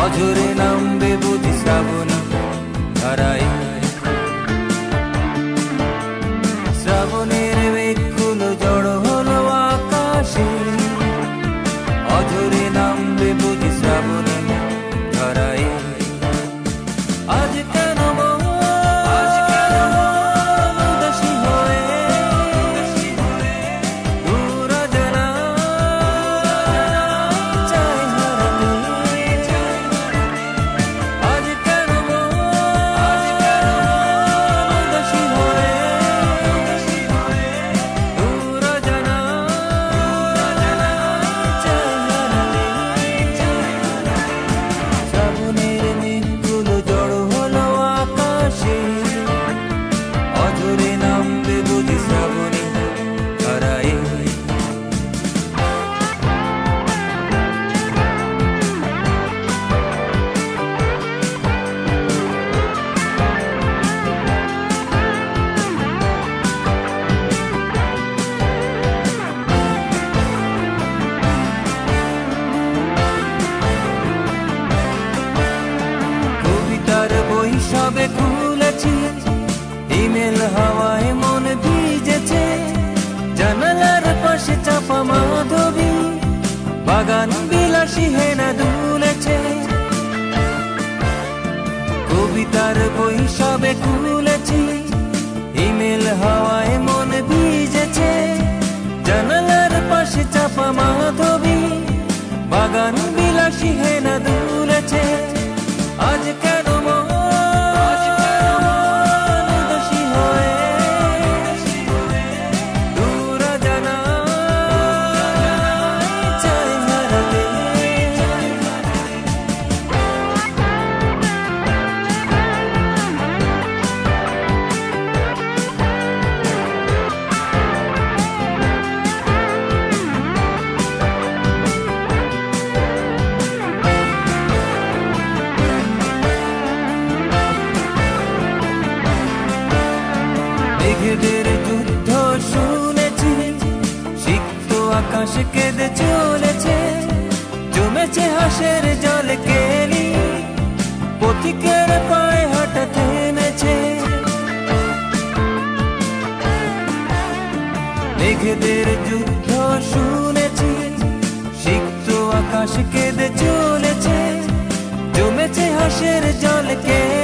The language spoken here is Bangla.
অঝরে নামবে বুঝি শ্রাবণী ধারায়। শ্রাবণের মেঘগুলো জড়ো হলো আকাশে, অঝরে নামবে বুঝি শ্রাবণী ধারায়। আজ কেন উদাসী হয়ে দূর অজানা চাই হারাতে। আজ কেন উদাসী হয়ে দূর অজানা চাই হারাতে। শ্রাবণের মেঘগুলো জড়ো হলো আকাশে, অঝরে নামবে বুঝি শ্রাবণী ধারায়। কবিতার বই সবে খুলেছি, ইমেল হাওয়ায় মন ভিজেছে। জানালার পাশে চাপা মাধবী, বাগান বিলাসী হেনা দুলেছে। কবিতার বই সবে খুলেছি, ইমেল হাওয়ায় মন ভিজেছে। জানালার পাশে চাপা মাধবী, বাগান বিলাসী হেনা দুলেছে। আজ কেন উদাসী হয়ে দূর অজানা চাই হারাতে। মেঘেদের যুদ্ধ শুনেছি, সিক্ত আকাশ কেঁদে চলেছে। জমেছে হাসের জলে কেলি, পথিকের পায়ে হাঁটা থেমেছে। মেঘেদের যুদ্ধ শুনেছি, সিক্ত আকাশ কেঁদে চলেছে। জমেছে হাসের জলে কেলি,